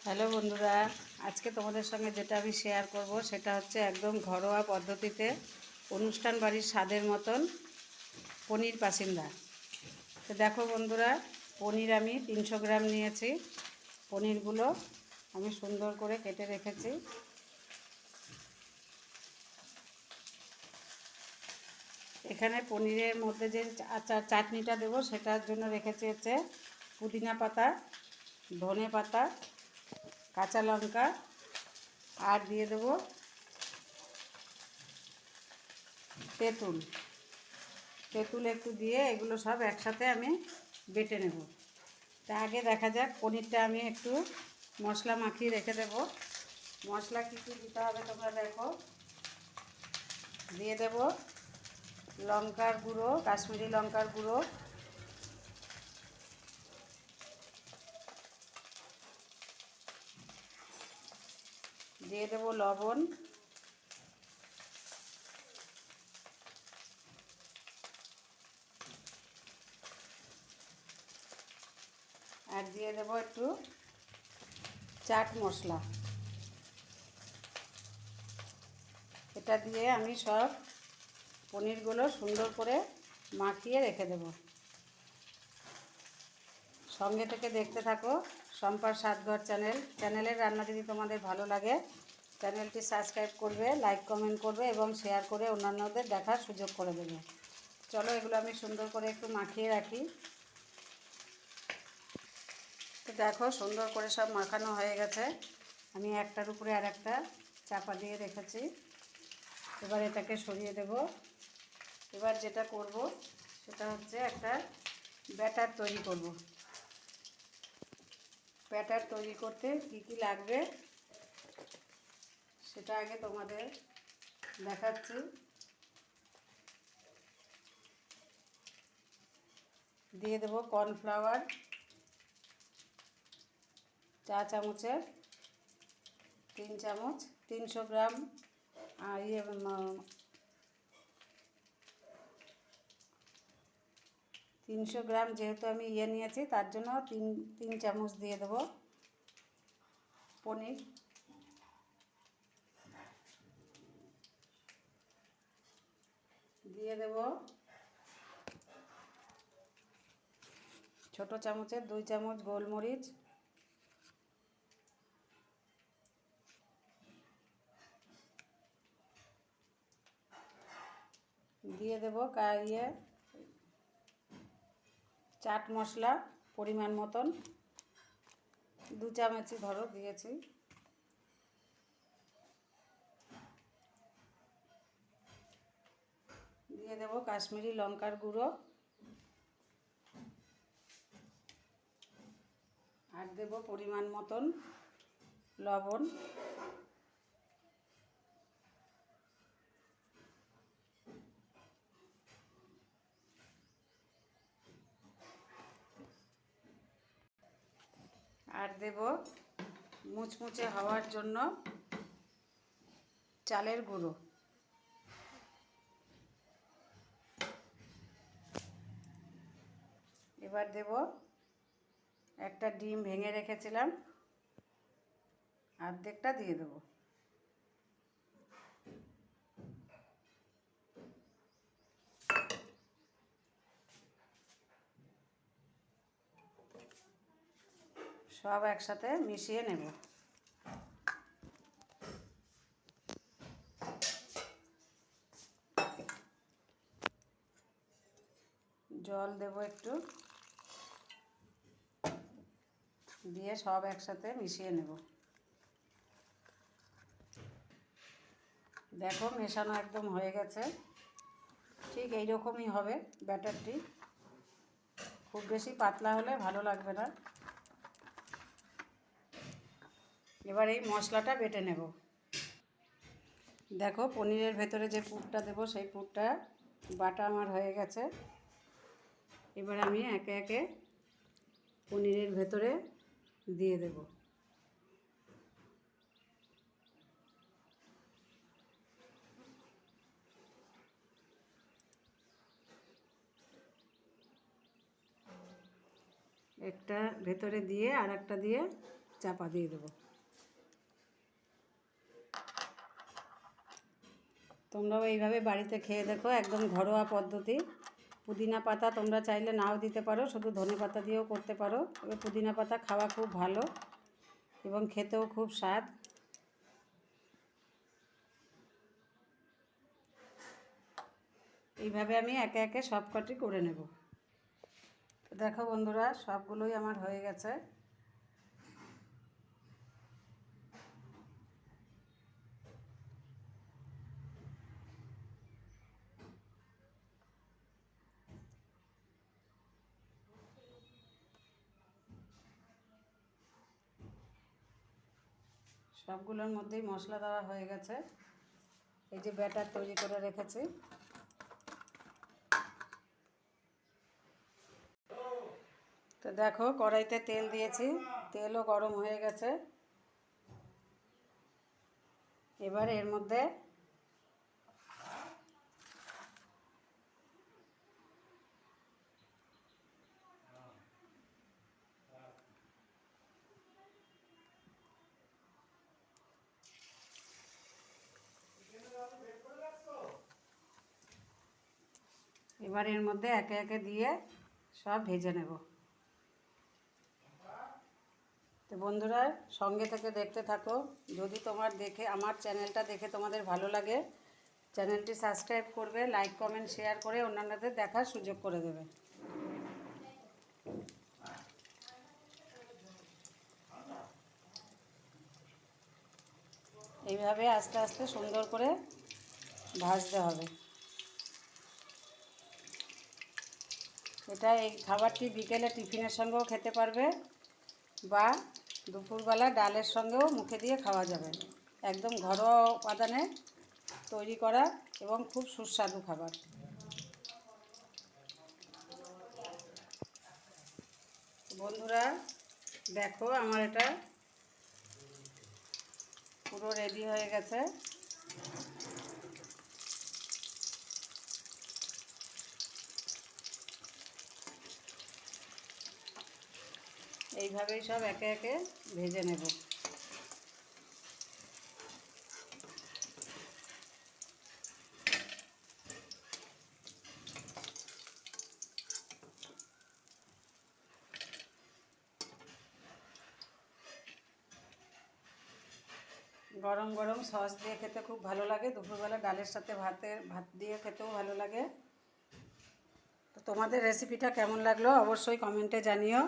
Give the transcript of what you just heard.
Hello বন্ধুরা, আজকে তোমাদের সঙ্গে যেটা আমি শেয়ার করব সেটা হচ্ছে একদম ঘরোয়া পদ্ধতিতে অনুষ্ঠান বাড়ির স্বাদের মতন পনির পাসিন্দা। তো দেখো বন্ধুরা, পনির আমি 300 গ্রাম নিয়েছি। পনিরগুলো আমি সুন্দর করে কেটে রেখেছি। এখানে পনিরের মধ্যে যে চাটনিটা দেবো সেটার জন্য রেখেছি হচ্ছে পুদিনা পাতা, ধনে পাতা, কাঁচা লঙ্কা, আর দিয়ে দেবো তেঁতুল। তেঁতুল একটু দিয়ে এগুলো সব একসাথে আমি বেটে নেব। তা আগে দেখা যাক, পনিরটা আমি একটু মশলা মাখিয়ে রেখে দেব। মশলা কী কী দিতে হবে তোমরা দেখো। দিয়ে দেব লঙ্কার গুঁড়ো, কাশ্মীরি লঙ্কার গুঁড়ো, দিয়ে দেব লবণ, আর দিয়ে দেব একটু চাট মশলা। এটা দিয়ে আমি সব পনিরগুলো সুন্দর করে মাখিয়ে রেখে দেব। সঙ্গে থেকে দেখতে থাকো শম্পার স্বাদঘর চ্যানেলের রান্না যদি তোমাদের ভালো লাগে চ্যানেলটি সাবস্ক্রাইব করবে, লাইক কমেন্ট করবে এবং শেয়ার করে অন্যান্যদের দেখার সুযোগ করে দেবে। চলো এগুলো আমি সুন্দর করে একটু মাখিয়ে রাখি। তো দেখো সুন্দর করে সব মাখানো হয়ে গেছে। আমি একটার উপরে আর একটা চাপা দিয়ে রেখেছি। এবার এটাকে সরিয়ে দেব। এবার যেটা করব সেটা হচ্ছে একটা ব্যাটার তৈরি করব। ব্যাটার তৈরি করতে কী কী লাগবে সেটা আগে তোমাদের দেখাচ্ছি। দিয়ে দেব কর্নফ্লাওয়ার চা চামচের 3 চামচ, 300 গ্রাম 300 গ্রাম যেহেতু আমি নিয়েছি তার জন্য তিন চামচ দিয়ে দেব পনির। দিয়ে দেব ছোট চামচের 2 চামচ গোলমরিচ, দিয়ে দেব চাট মশলা পরিমাণ মতন 2 চামচই ধরো দিয়েছি। দিয়ে দেব কাশ্মীরি লঙ্কার গুঁড়ো, আর দেব পরিমাণ মতন লবণ। আর দেব মুচমুচে হওয়ার জন্য চালের গুঁড়ো। এবার দেব একটা ডিম ভেঙে রেখেছিলাম, অর্ধেকটা দিয়ে দেব। সব একসাথে মিশিয়ে নেব। জল দেব একটু, দিয়ে সব একসাথে মিশিয়ে নেব। দেখো মেশানো একদম হয়ে গেছে। ঠিক এই রকমই হবে ব্যাটারটি, খুব বেশি পাতলা হলে ভালো লাগবে না। এবার এই মশলাটা বেটে নেব। দেখো পনিরের ভেতরে যে পুরটা দেবো সেই পুরটা বাটা আমার হয়ে গেছে। এবার আমি একে একে পনিরের ভেতরে দিয়ে দেব। একটা ভেতরে দিয়ে আর একটা দিয়ে চাপা দিয়ে দেবো। তোমরাও এইভাবে বাড়িতে খেয়ে দেখো, একদম ঘরোয়া পদ্ধতি। পুদিনা পাতা তোমরা চাইলে নাও দিতে পারো, শুধু ধনে পাতা দিয়েও করতে পারো। তবে পুদিনা পাতা খাওয়া খুব ভালো এবং খেতেও খুব স্বাদ। এইভাবে আমি একে একে সব কটি করে নেব। তো দেখো বন্ধুরা, সবগুলোই আমার হয়ে গেছে। সবগুলোর মধ্যেই মশলা দেওয়া হয়ে গেছে। এই যে ব্যাটার তৈরি করে রেখেছি। তো দেখো, কড়াইতে তেল দিয়েছি, তেলও গরম হয়ে গেছে। এবার এর মধ্যে একে একে দিয়ে সব ভেজে নেব। তো বন্ধুরা, সঙ্গে থেকে দেখতে থাকো। যদি আমার চ্যানেলটা দেখে তোমাদের ভালো লাগে, চ্যানেলটি সাবস্ক্রাইব করবে, লাইক কমেন্ট শেয়ার করে অন্যান্যদের দেখার সুযোগ করে দেবে। এইভাবে আস্তে আস্তে সুন্দর করে ভাজতে হবে। এই খাবারটি বিকেলে টিফিনের সঙ্গেও খেতে পারবে বা দুপুরবেলা ডালের সঙ্গেও মুখে দিয়ে খাওয়া যাবে। একদম ঘরোয়া উপাদানে তৈরি করা এবং খুব সুস্বাদু খাবার। বন্ধুরা দেখো, আমার এটা পুরো রেডি হয়ে গেছে। এইভাবেই সব একে একে ভেজে নেব। গরম গরম সস দিয়ে খেতে খুব ভালো লাগে। দুপুরবেলা ডালের সাথে ভাত দিয়ে খেতেও ভালো লাগে। তো তোমাদের রেসিপিটা কেমন লাগলো অবশ্যই কমেন্টে জানিও।